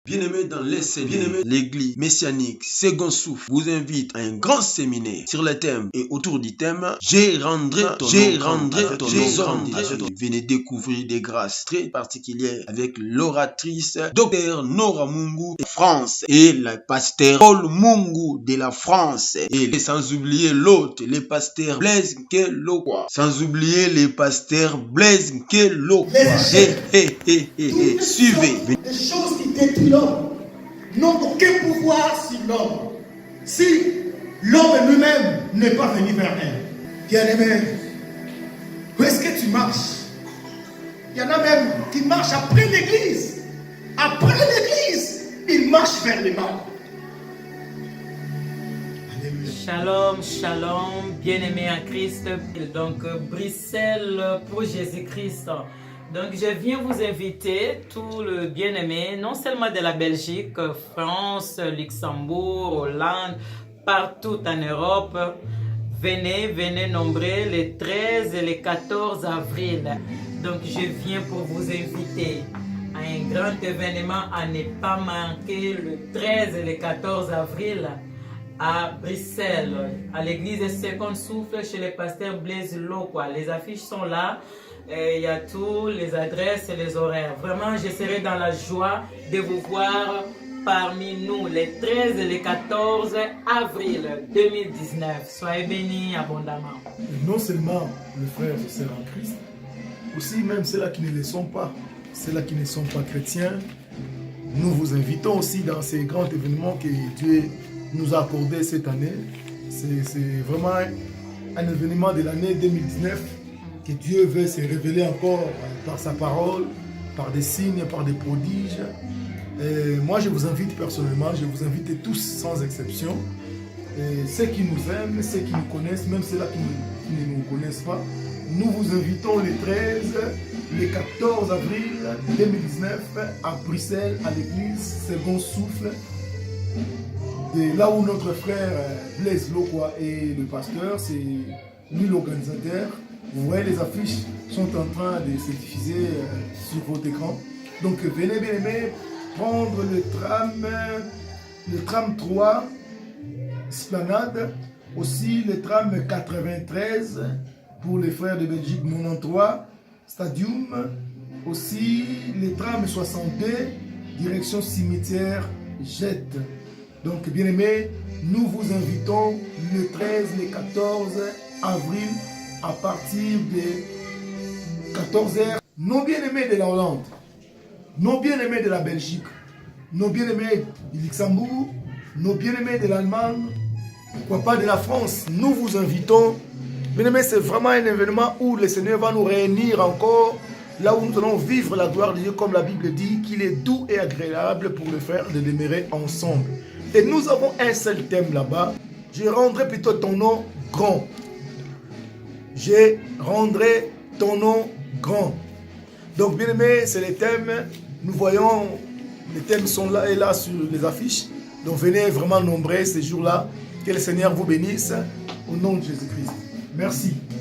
Bien-aimés dans les Seigneurs, l'Église messianique Second Souffle vous invite à un grand séminaire sur le thème et autour du thème Je rendrai ton nom. Venez découvrir des grâces très particulières avec l'oratrice Dr Nora Mungu de France et le pasteur Paul Mungu de la France et sans oublier l'autre, le pasteur Blaise Nkelokwa. Sans oublier les pasteurs Blaise Nkelokwa. Suivez. Les choses qui détruisent l'homme n'ont aucun pouvoir sur l'homme. Si l'homme lui-même n'est pas venu vers elle. Bien-aimé, où est-ce que tu marches? Il y en a même qui marchent après l'église. Après l'église, ils marchent vers le mal. Shalom, shalom, bien-aimés en Christ. Donc, Bruxelles pour Jésus-Christ. Donc, je viens vous inviter, tous les bien-aimés, non seulement de la Belgique, France, Luxembourg, Hollande, partout en Europe. Venez nombreux les 13 et les 14 avril. Donc, je viens pour vous inviter à un grand événement à ne pas manquer le 13 et le 14 avril à Bruxelles, à l'église Second Souffle chez le pasteur Blaise Nkelokwa. Les affiches sont là. Il y a tout, les adresses et les horaires. Vraiment, je serai dans la joie de vous voir parmi nous les 13 et les 14 avril 2019. Soyez bénis abondamment. Et non seulement les frères et sœurs en Christ, aussi même ceux-là qui ne le sont pas, ceux-là qui ne sont pas chrétiens, nous vous invitons aussi dans ces grands événements que Dieu nous a accordés cette année. C'est vraiment un événement de l'année 2019 que Dieu veut se révéler encore par sa parole, par des signes, par des prodiges. Et moi, je vous invite personnellement, je vous invite tous sans exception. Et ceux qui nous aiment, ceux qui nous connaissent, même ceux-là qui ne nous connaissent pas, nous vous invitons les 13, les 14 avril 2019 à Bruxelles, à l'église Second Souffle. De là où notre frère Blaise Nkelokwa est le pasteur, c'est lui l'organisateur. Vous voyez, les affiches sont en train de se diffuser sur votre écran. Donc venez bien aimés prendre le tram 3 Esplanade, aussi le tram 93 pour les frères de Belgique 93 Stadium, aussi le tram 62 direction cimetière Jette. Donc bien aimés, nous vous invitons le 13 et le 14 avril à partir de 14h. Nos bien-aimés de la Hollande, nos bien-aimés de la Belgique, nos bien-aimés du Luxembourg, nos bien-aimés de l'Allemagne, pourquoi pas de la France, nous vous invitons. Bien-aimés, c'est vraiment un événement où le Seigneur va nous réunir encore, là où nous allons vivre la gloire de Dieu, comme la Bible dit, qu'il est doux et agréable pour les frères de demeurer ensemble. Et nous avons un seul thème là-bas. Je rendrai plutôt ton nom grand. Je rendrai ton nom grand. Donc, bien aimé, c'est les thèmes. Nous voyons, les thèmes sont là et là sur les affiches. Donc, venez vraiment nombreux ces jours-là. Que le Seigneur vous bénisse. Au nom de Jésus-Christ. Merci.